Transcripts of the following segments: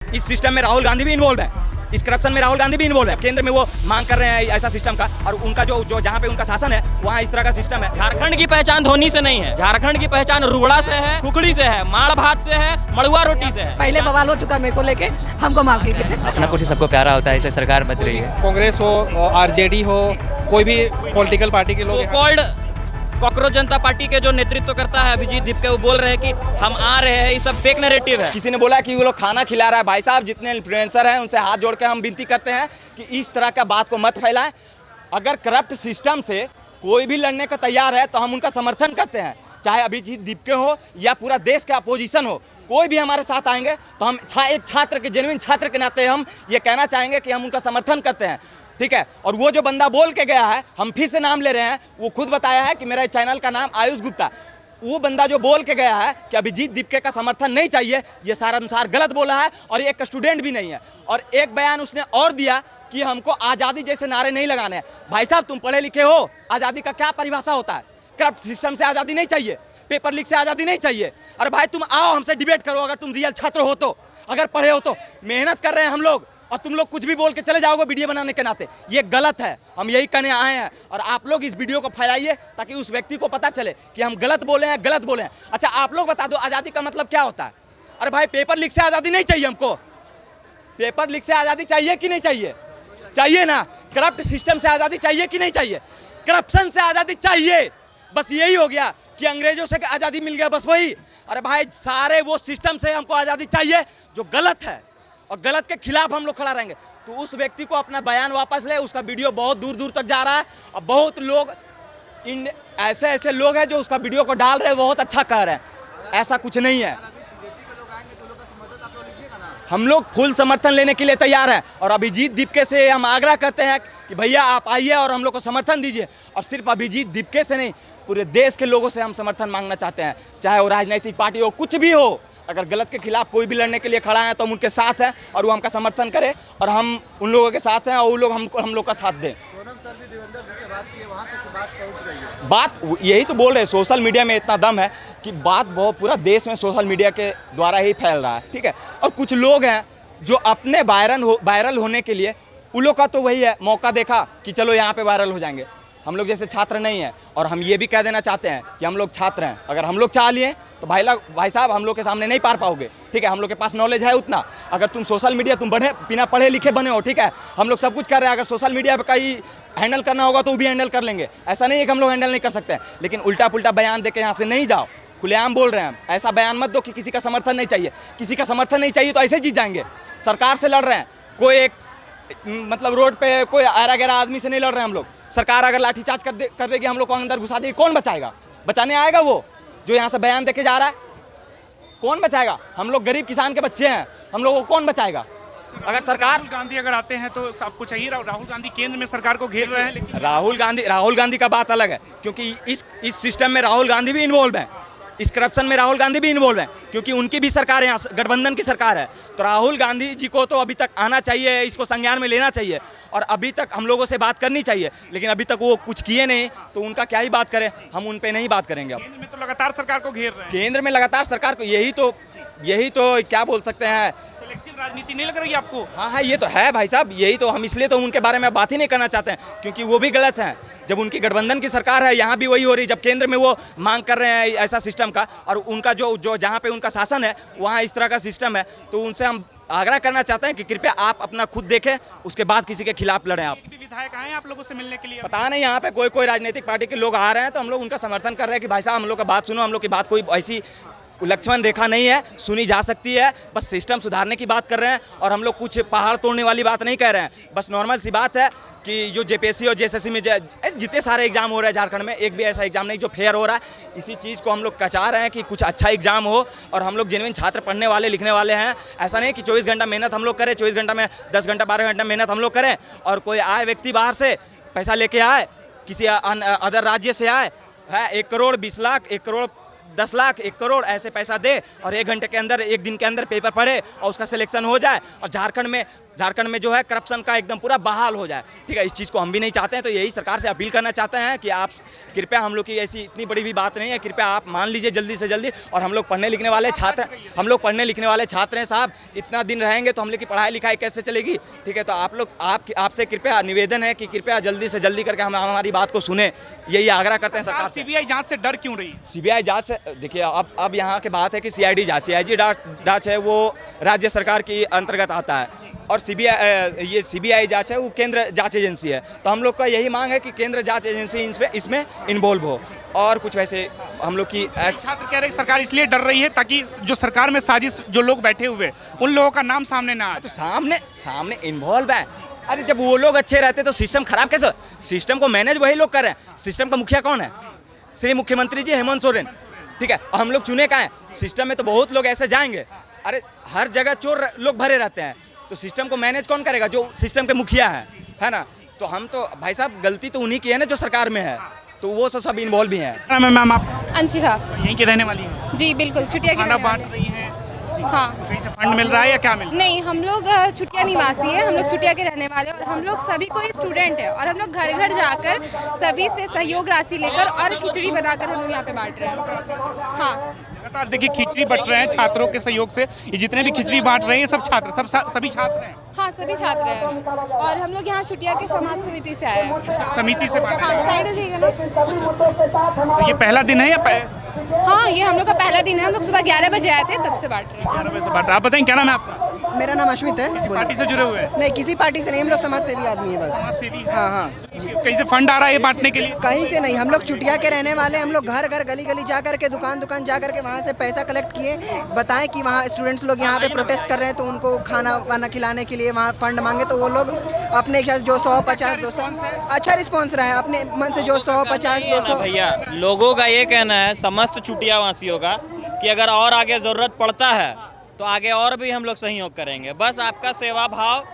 इस सिस्टम में राहुल गांधी भी इन्वॉल्व है, इस करप्शन में राहुल गांधी भी इन्वॉल्व है। केंद्र में वो मांग कर रहे हैं ऐसा सिस्टम का, और उनका जो जहाँ पे उनका शासन है वहाँ इस तरह का सिस्टम है। झारखंड की पहचान धोनी से नहीं है, झारखंड की पहचान रुगड़ा से है, खुखड़ी से है, माड़ भात से है, मड़ुआ रोटी से है। पहले बवाल हो चुका मेरे को लेके, हमको माफ कीजिए। अपना कुछ सबको प्यारा होता है, इसलिए सरकार बच रही है। कांग्रेस हो, आरजेडी हो, कोई भी पॉलिटिकल पार्टी के लोग कॉल्ड कॉकरोच जनता पार्टी के जो नेतृत्व करता है अभिजीत दीपके, वो बोल रहे हैं कि हम आ रहे हैं, ये सब फेक नैरेटिव है। किसी ने बोला कि वो लोग खाना खिला रहा है। भाई साहब, जितने इन्फ्लुएंसर हैं उनसे हाथ जोड़ के हम विनती करते हैं कि इस तरह का बात को मत फैलाएं। अगर करप्ट सिस्टम से कोई भी लड़ने को तैयार है तो हम उनका समर्थन करते हैं, चाहे अभिजीत दीपके हो या पूरा देश का अपोजिशन हो। कोई भी हमारे साथ आएंगे तो हम एक छात्र के, जेन्युइन छात्र के नाते हम ये कहना चाहेंगे कि हम उनका समर्थन करते हैं, ठीक है। और वो जो बंदा बोल के गया है, हम फिर से नाम ले रहे हैं, वो खुद बताया है कि मेरा चैनल का नाम आयुष गुप्ता। वो बंदा जो बोल के गया है कि अभिजीत दीपके का समर्थन नहीं चाहिए, ये सारा गलत बोला है, और एक स्टूडेंट भी नहीं है। और एक बयान उसने और दिया कि हमको आज़ादी जैसे नारे नहीं लगाने हैं। भाई साहब, तुम पढ़े लिखे हो, आज़ादी का क्या परिभाषा होता है? करप्ट सिस्टम से आज़ादी नहीं चाहिए, पेपर लीक से आज़ादी नहीं चाहिए। अरे भाई, तुम आओ हमसे डिबेट करो, अगर तुम रियल छात्र हो तो, अगर पढ़े हो तो। मेहनत कर रहे हैं हम लोग, और तुम लोग कुछ भी बोल के चले जाओगे वीडियो बनाने के नाते, ये गलत है। हम यही कहने आए हैं, और आप लोग इस वीडियो को फैलाइए ताकि उस व्यक्ति को पता चले कि हम गलत बोले हैं, गलत बोले हैं। अच्छा, आप लोग बता दो आज़ादी का मतलब क्या होता है? अरे भाई, पेपर लीक से आज़ादी नहीं चाहिए हमको। पेपर लीक से आज़ादी चाहिए कि नहीं चाहिए? चाहिए ना। करप्ट सिस्टम से आज़ादी चाहिए कि नहीं चाहिए? करप्शन से आज़ादी चाहिए। बस यही हो गया कि अंग्रेजों से आज़ादी मिल गया, बस वही। अरे भाई, सारे वो सिस्टम से हमको आज़ादी चाहिए जो गलत है, और गलत के खिलाफ हम लोग खड़ा रहेंगे। तो उस व्यक्ति को अपना बयान वापस ले। उसका वीडियो बहुत दूर दूर तक जा रहा है, और बहुत लोग ऐसे लोग हैं जो उसका वीडियो को डाल रहे हैं, बहुत अच्छा कह रहे हैं। ऐसा कुछ नहीं है। हम लोग फुल समर्थन लेने के लिए तैयार हैं, और अभिजीत दीपके से हम आग्रह करते हैं कि भैया आप आइए और हम लोग को समर्थन दीजिए। और सिर्फ अभिजीत दीपके से नहीं, पूरे देश के लोगों से हम समर्थन मांगना चाहते हैं, चाहे वो राजनीतिक पार्टी हो, कुछ भी हो। अगर गलत के खिलाफ कोई भी लड़ने के लिए खड़ा है तो हम उनके साथ हैं, और वो हमका समर्थन करें, और हम उन लोगों के साथ हैं, और वो लोग हम लोग का साथ दें। बात यही तो बोल रहे हैं, सोशल मीडिया में इतना दम है कि बात बहुत पूरा देश में सोशल मीडिया के द्वारा ही फैल रहा है, ठीक है। और कुछ लोग हैं जो अपने वायरल होने के लिए, उन लोग का तो वही है, मौका देखा कि चलो यहाँ पे वायरल हो जाएंगे। हम लोग जैसे छात्र नहीं हैं, और हम ये भी कह देना चाहते हैं कि हम लोग छात्र हैं। अगर हम लोग चाह लिए तो भाई साहब, हम लोग के सामने नहीं पार पाओगे, ठीक है। हम लोग के पास नॉलेज है उतना। अगर तुम सोशल मीडिया, तुम बिना पढ़े लिखे बने हो, ठीक है। हम लोग सब कुछ कर रहे हैं। अगर सोशल मीडिया पर कहीं हैंडल करना होगा तो वो भी हैंडल कर लेंगे। ऐसा नहीं है कि हम लोग हैंडल नहीं कर सकते हैं, लेकिन उल्टा पुल्टा बयान दे के यहाँ से नहीं जाओ। खुलेआम बोल रहे हैं, ऐसा बयान मत दो कि किसी का समर्थन नहीं चाहिए। किसी का समर्थन नहीं चाहिए तो ऐसे जीत जाएंगे। सरकार से लड़ रहे हैं, कोई एक मतलब रोड पे कोई आरा गहरा आदमी से नहीं लड़ रहे हैं हम लोग। सरकार अगर लाठीचार्ज कर देगी, हम लोग को अंदर घुसा देगी, कौन बचाएगा? बचाने आएगा वो जो यहाँ से बयान देके जा रहा है? कौन बचाएगा? हम लोग गरीब किसान के बच्चे हैं, हम लोगों को कौन बचाएगा? अगर सरकार, राहुल गांधी अगर आते हैं तो आपको चाहिए? राहुल गांधी केंद्र में सरकार को घेर रहे हैं, लेकिन राहुल गांधी का बात अलग है, क्योंकि इस सिस्टम में राहुल गांधी भी इन्वॉल्व है, इस करप्शन में राहुल गांधी भी इन्वॉल्व है, क्योंकि उनकी भी सरकार है, गठबंधन की सरकार है। तो राहुल गांधी जी को तो अभी तक आना चाहिए, इसको संज्ञान में लेना चाहिए, और अभी तक हम लोगों से बात करनी चाहिए। लेकिन अभी तक वो कुछ किए नहीं, तो उनका क्या ही बात करें, हम उन पे नहीं बात करेंगे। अब केंद्र में तो लगातार सरकार को घेर रहे हैं। केंद्र में लगातार सरकार को, यही तो क्या बोल सकते हैं, सिलेक्टिव राजनीति नहीं लग रही आपको? हाँ, ये तो है भाई साहब। यही तो हम इसलिए तो उनके बारे में बात ही नहीं करना चाहते हैं, क्योंकि वो भी गलत हैं। जब उनकी गठबंधन की सरकार है, यहाँ भी वही हो रही। जब केंद्र में वो मांग कर रहे हैं ऐसा सिस्टम का, और उनका जो जहाँ पे उनका शासन है वहाँ इस तरह का सिस्टम है, तो उनसे हम आग्रह करना चाहते हैं कि कृपया आप अपना खुद देखें, उसके बाद किसी के खिलाफ लड़ें। आप भी विधायक आए आप लोगों से मिलने के लिए? पता नहीं, यहाँ पे कोई राजनीतिक पार्टी के लोग आ रहे हैं, तो हम लोग उनका समर्थन कर रहे हैं कि भाई साहब हम लोग का बात सुनो। हम लोग की बात कोई ऐसी लक्ष्मण रेखा नहीं है, सुनी जा सकती है। बस सिस्टम सुधारने की बात कर रहे हैं, और हम लोग कुछ पहाड़ तोड़ने वाली बात नहीं कह रहे हैं। बस नॉर्मल सी बात है कि जो जेपीएससी और जेएसएससी में जितने सारे एग्जाम हो रहे हैं झारखंड में, एक भी ऐसा एग्जाम नहीं जो फेयर हो रहा है। इसी चीज़ को हम लोग चाह रहे हैं कि कुछ अच्छा एग्जाम हो, और हम लोग जेन्युइन छात्र, पढ़ने वाले, लिखने वाले हैं। ऐसा नहीं कि 24 घंटा मेहनत हम लोग करें, 24 घंटा में 10 घंटा 12 घंटा मेहनत हम लोग करें, और कोई आए व्यक्ति बाहर से पैसा लेके आए, किसी अदर राज्य से आए है, 1 करोड़ 20 लाख, 1 करोड़ 10 लाख 1 करोड़ ऐसे पैसा दे और 1 घंटे के अंदर 1 दिन के अंदर पेपर पढ़े और उसका सिलेक्शन हो जाए और झारखंड में जो है करप्शन का एकदम पूरा बहाल हो जाए। ठीक है, इस चीज़ को हम भी नहीं चाहते हैं। तो यही सरकार से अपील करना चाहते हैं कि आप कृपया, हम लोग की ऐसी इतनी बड़ी भी बात नहीं है, कृपया आप मान लीजिए जल्दी से जल्दी। और हम लोग पढ़ने लिखने वाले छात्र हैं साहब, इतना दिन रहेंगे तो हम लोग की पढ़ाई लिखाई कैसे चलेगी। ठीक है, तो आपसे कृपया निवेदन है कि कृपया जल्दी से जल्दी करके हम हमारी बात को सुने, यही आग्रह करते हैं सरकार से। सीबीआई जांच से डर क्यों रही? सीबीआई जांच से देखिए, अब यहाँ की बात है कि सीआईडी जांच है वो राज्य सरकार की अंतर्गत आता है और सीबीआई जांच है वो केंद्र जांच एजेंसी है। तो हम लोग का यही मांग है कि केंद्र जांच एजेंसी इसमें इन्वॉल्व हो और कुछ वैसे हम लोग की छात्र कह रहे हैं सरकार इसलिए डर रही है ताकि जो सरकार में साजिश जो लोग बैठे हुए उन लोगों का नाम सामने ना आए। तो सामने इन्वॉल्व है। अरे जब वो लोग अच्छे रहते तो सिस्टम खराब कैसे? सिस्टम को मैनेज वही लोग कर रहे हैं। सिस्टम का मुखिया कौन है? श्री मुख्यमंत्री जी हेमंत सोरेन। ठीक है, और हम लोग चुने का है। सिस्टम में तो बहुत लोग ऐसे जाएंगे, अरे हर जगह चोर लोग भरे रहते हैं, तो सिस्टम को मैनेज कौन करेगा? जो सिस्टम के मुखिया है ना। तो हम तो भाई साहब गलती तो उन्हीं की है ना जो सरकार में है, तो वो सब इन्वॉल्व भी हैं। मैम आप अंशिका यहीं की रहने वाली हैं? जी बिल्कुल, छुट्टिया की खाना रहने बांट वाली रही हैं? हाँ। कहीं से फंड मिल रहा है या क्या मिल रहा है? नहीं, हम लोग छुट्टिया निवासी हैं, हम लोग छुट्टिया के रहने वाले और हम लोग सभी कोई स्टूडेंट है और हम लोग घर घर जाकर सभी से सहयोग राशि लेकर और खिचड़ी बनाकर हम लोग यहाँ पे बांट रहे हैं। हाँ, लगातार देखिए खिचड़ी बट रहे हैं छात्रों के सहयोग से। ये जितने भी खिचड़ी बांट रहे हैं ये सब छात्र सभी छात्र हैं? हाँ सभी छात्र हैं और हम लोग यहाँ छुट्टिया के समाज समिति से आए हैं। समिति से बांट रहे हाँ, साइड हो जाइएगा ना। हैं? ये पहला दिन है या हाँ, ये हम लोग का पहला दिन है। हम लोग सुबह 11 बजे आए थे, तब से बांट रहे हैं। 11 बजे से बांट रहे हैं। आप बताएं क्या नाम है आपका? मेरा नाम अश्मित है। किसी पार्टी से जुड़े हुए हैं? नहीं, किसी पार्टी से नहीं, हम लोग समाज सेवी आदमी है बस। समाज सेवी? हाँ। कहीं से फंड आ रहा है ये बांटने के लिए? कहीं से नहीं, हम लोग चुटिया के रहने वाले, हम लोग घर घर गली गली जा करके दुकान जा करके वहाँ से पैसा कलेक्ट किए, बताएं कि वहाँ स्टूडेंट्स लोग यहाँ पे प्रोटेस्ट कर रहे हैं तो उनको खाना वाना खिलाने के लिए वहाँ फंड मांगे, तो वो लोग अपने इच्छा से जो 100, 50, 200 अच्छा रिस्पॉन्स रहा है, अपने मन से जो 100, 50, 200। भैया लोगों का ये कहना है, समस्त छुट्टिया वासियों का, कि अगर और आगे ज़रूरत पड़ता है तो आगे और भी हम लोग सहयोग करेंगे। बस आपका सेवा भाव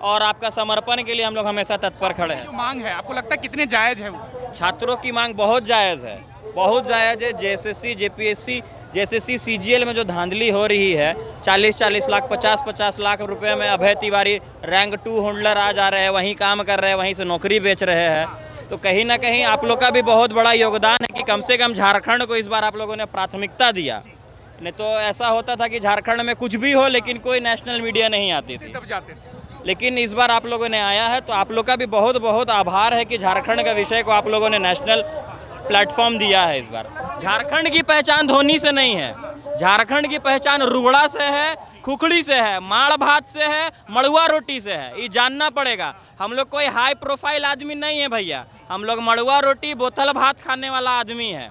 और आपका समर्पण के लिए हम लोग हमेशा तत्पर खड़े हैं। जो मांग है आपको लगता है कितने जायज़ है वो? छात्रों की मांग बहुत जायज़ है, बहुत जायज़ है। जेएसएससी, जेपीएससी, जेएसएससी, सीजीएल में जो धांधली हो रही है, 40-40 लाख, 50-50 लाख रुपए में अभय तिवारी रैंक 2 होल्डर आज आ रहे हैं, वहीं काम कर रहे हैं, वहीं से नौकरी बेच रहे हैं। तो कहीं ना कहीं आप लोग का भी बहुत बड़ा योगदान है कि कम से कम झारखंड को इस बार आप लोगों ने प्राथमिकता दिया। नहीं तो ऐसा होता था कि झारखंड में कुछ भी हो लेकिन कोई नेशनल मीडिया नहीं आती थी, तब जाते थे। लेकिन इस बार आप लोगों ने आया है तो आप लोग का भी बहुत बहुत आभार है कि झारखंड का विषय को आप लोगों ने नेशनल प्लेटफॉर्म दिया है। इस बार झारखंड की पहचान धोनी से नहीं है, झारखंड की पहचान रुगड़ा से है, खुखड़ी से है, माड़ भात से है, मड़ुआ रोटी से है। ये जानना पड़ेगा। हम लोग कोई हाई प्रोफाइल आदमी नहीं है भैया, हम लोग मड़ुआ रोटी बोतल भात खाने वाला आदमी है।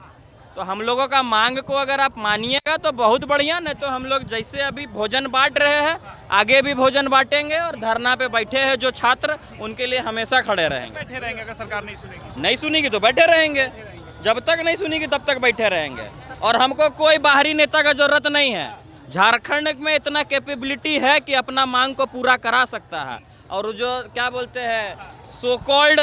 तो हम लोगों का मांग को अगर आप मानिएगा तो बहुत बढ़िया, नहीं तो हम लोग जैसे अभी भोजन बांट रहे हैं आगे भी भोजन बांटेंगे और धरना पे बैठे हैं जो छात्र, उनके लिए हमेशा खड़े रहेंगे। बैठे रहेंगे अगर सरकार नहीं सुनेगी? नहीं सुनेगी तो बैठे रहेंगे, जब तक नहीं सुनेगी तब तक बैठे रहेंगे। और हमको कोई बाहरी नेता का जरूरत नहीं है, झारखंड में इतना कैपेबिलिटी है कि अपना मांग को पूरा करा सकता है। और जो क्या बोलते हैं सो कॉल्ड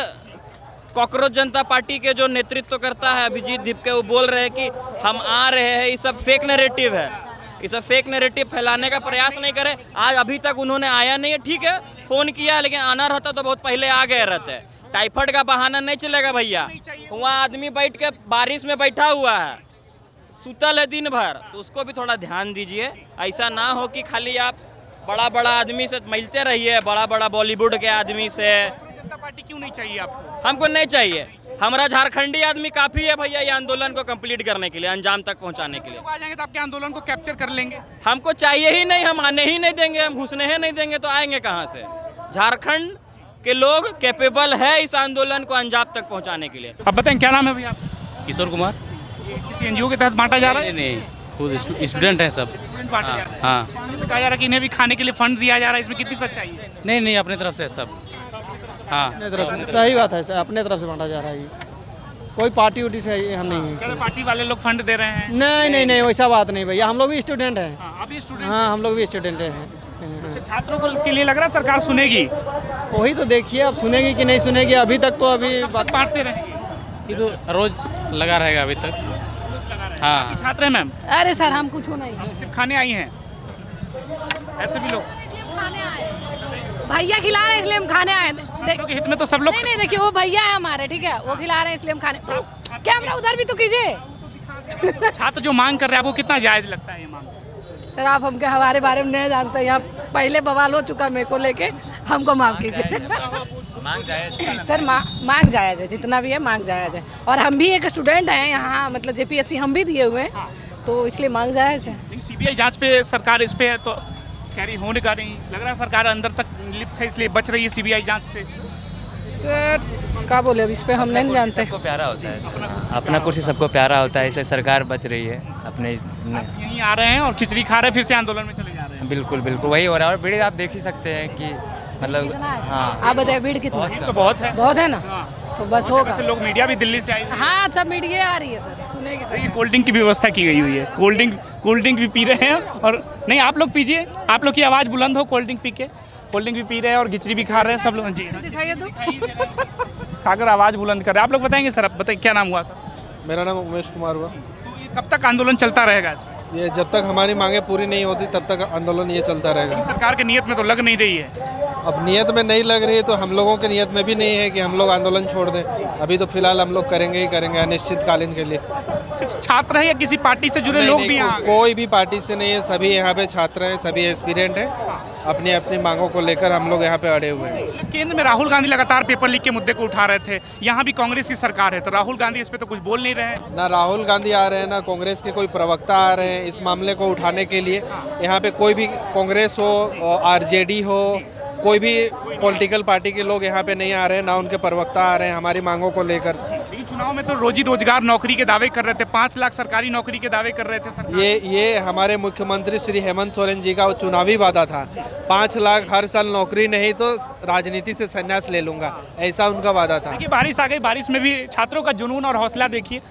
कॉकरोच जनता पार्टी के जो नेतृत्व करता है अभिजीत दीपके, वो बोल रहे हैं कि हम आ रहे हैं, ये सब फेक नैरेटिव है। ये सब फेक नैरेटिव फैलाने का प्रयास नहीं करे। आज अभी तक उन्होंने आया नहीं है, ठीक है फ़ोन किया, लेकिन आना रहता तो बहुत पहले आ गए रहते। टाइफाइड का बहाना नहीं चलेगा भैया। वहाँ आदमी बैठ के बारिश में बैठा हुआ है, सुतल है दिन भर, तो उसको भी थोड़ा ध्यान दीजिए। ऐसा ना हो कि खाली आप बड़ा बड़ा आदमी से मिलते रहिए, बड़ा बड़ा बॉलीवुड के आदमी से। जनता पार्टी क्यों नहीं चाहिए आपको? हमको नहीं चाहिए, हमारा झारखंडी आदमी काफ़ी है भैया ये आंदोलन को कंप्लीट करने के लिए, अंजाम तक पहुंचाने के लिए। लोग आ जाएंगे तो आपके आंदोलन को कैप्चर कर लेंगे? हमको चाहिए ही नहीं, हम आने ही नहीं देंगे, हम घुसने ही नहीं देंगे, तो आएंगे कहाँ से? झारखंड के लोग कैपेबल है इस आंदोलन को अंजाम तक पहुँचाने के लिए। अब बताएं क्या नाम है भैया आपका? किशोर कुमार। ये किसी एनजीओ के तहत बांटा जा रहा है? नहीं, खुद स्टूडेंट हैं सब। स्टूडेंट बांटे जा रहे हैं। हाँ। जैसे कहा जा रहा है कि इन्हें भी खाने के लिए फंड दिया जा रहा है, इसमें कितनी सच्चाई है? नहीं, अपने तरफ से सब। हाँ, अपने तरफ से सही बात है सर, अपने तरफ से बांटा जा रहा है ये, कोई पार्टी उटी से हम नहीं है। कह रहे पार्टी वाले लोग फंड दे रहे हैं? नहीं, वैसा बात नहीं भैया, हम लोग भी स्टूडेंट हैं। आप भी स्टूडेंट? हाँ, हम लोग भी स्टूडेंट हैं। छात्रों को के लिए लग रहा है सरकार सुनेगी? वही तो देखिए अब सुनेगी कि नहीं सुनेगी। अभी तक तो अभी बात बांटते रहेंगे? ये तो रोज लगा रहेगा अभी तक। हाँ छात्र हैं मैम, अरे सर हम कुछ नहीं, सिर्फ खाने आई हैं, ऐसे भी लोग भैया खिला रहे हैं इसलिए हम खाने आए। छात्रों के हित में तो सब लोग नहीं नहीं, देखिए वो भैया है हमारे, ठीक है, वो खिला रहे हैं इसलिए हम खाने। कैमरा उधर भी तो कीजिए। छात्र जो मांग कर रहे हैं आपको कितना जायज लगता है ये मांग? सर आप हमके हमारे बारे में नहीं जानते, यहाँ पहले बवाल हो चुका मेरे को लेके, हमको माफ कीजिए। मांग जाए सर मांग जायज है, जितना भी है मांग जायज है, और हम भी एक स्टूडेंट हैं यहाँ, मतलब जेपीएससी हम भी दिए हुए हैं, तो इसलिए मांग जायज है। लेकिन सीबीआई जांच पे सरकार इस पे है तो कह रही होने का नहीं लग रहा है, सरकार अंदर तक लिप्त है इसलिए बच रही है सीबीआई जांच से। सर क्या बोले, अब इस पे हम नहीं जानते। सबको प्यारा होता है, अपना कुर्सी सबको प्यारा होता है, इसलिए सरकार बच रही है अपने यहीं आ रहे हैं और खिचड़ी खा रहे हैं, फिर से आंदोलन में चले जा रहे हैं। बिल्कुल बिल्कुल वही हो रहा है। और भीड़ आप देख ही सकते हैं कि मतलब हाँ आप बताइए भीड़ कितना है? तो बहुत है, बहुत है ना, तो बस होगा। ऐसे लोग मीडिया भी दिल्ली से आए हैं। हाँ सब मीडिया आ रही है सर, सुनेगी सर। ये कोल्ड ड्रिंक की व्यवस्था की गई हुई है, कोल्ड ड्रिंक भी पी रहे हैं, और नहीं आप लोग पीजिए, आप लोग की आवाज़ बुलंद हो, कोल्ड ड्रिंक पी के, कोल्ड ड्रिंक भी पी रहे हैं और खिचड़ी भी खा रहे हैं सब लोग। जी दिखाइए तो। खाकर आवाज़ बुलंद कर रहे हैं। आप लोग बताएंगे सर, आप बताइए क्या नाम हुआ सर? मेरा नाम उमेश कुमार हुआ। तो ये कब तक आंदोलन चलता रहेगा ऐसे? ये जब तक हमारी मांगे पूरी नहीं होती तब तक आंदोलन ये चलता रहेगा। सरकार के नियत में तो लग नहीं रही है। अब नियत में नहीं लग रही है तो हम लोगों के नियत में भी नहीं है कि हम लोग आंदोलन छोड़ दें। अभी तो फिलहाल हम लोग करेंगे ही करेंगे अनिश्चितकालीन के लिए। सिर्फ छात्र है या किसी पार्टी से जुड़े लोग भी यहाँ? कोई भी पार्टी से नहीं है, सभी यहाँ पे छात्र हैं, सभी एस्पिरेंट हैं, अपनी अपनी मांगों को लेकर हम लोग यहाँ पे अड़े हुए हैं। केंद्र में राहुल गांधी लगातार पेपर लीक के मुद्दे को उठा रहे थे, यहाँ भी कांग्रेस की सरकार है, तो राहुल गांधी इस पे तो कुछ बोल नहीं रहे हैं। ना राहुल गांधी आ रहे हैं, ना कांग्रेस के कोई प्रवक्ता आ रहे हैं इस मामले को उठाने के लिए। यहाँ पे कोई भी कांग्रेस हो, आरजेडी हो, कोई भी पॉलिटिकल पार्टी के लोग यहाँ पे नहीं आ रहे हैं, ना उनके प्रवक्ता आ रहे हैं हमारी मांगों को लेकर। लेकिन चुनाव में तो रोजी रोजगार नौकरी के दावे कर रहे थे, 5 लाख सरकारी नौकरी के दावे कर रहे थे सरकार। ये हमारे मुख्यमंत्री श्री हेमंत सोरेन जी का चुनावी वादा था। 5 लाख हर साल नौकरी नहीं तो राजनीति से संन्यास ले लूंगा, ऐसा उनका वादा था। देखिए बारिश आ गई, बारिश में भी छात्रों का जुनून और हौसला देखिए।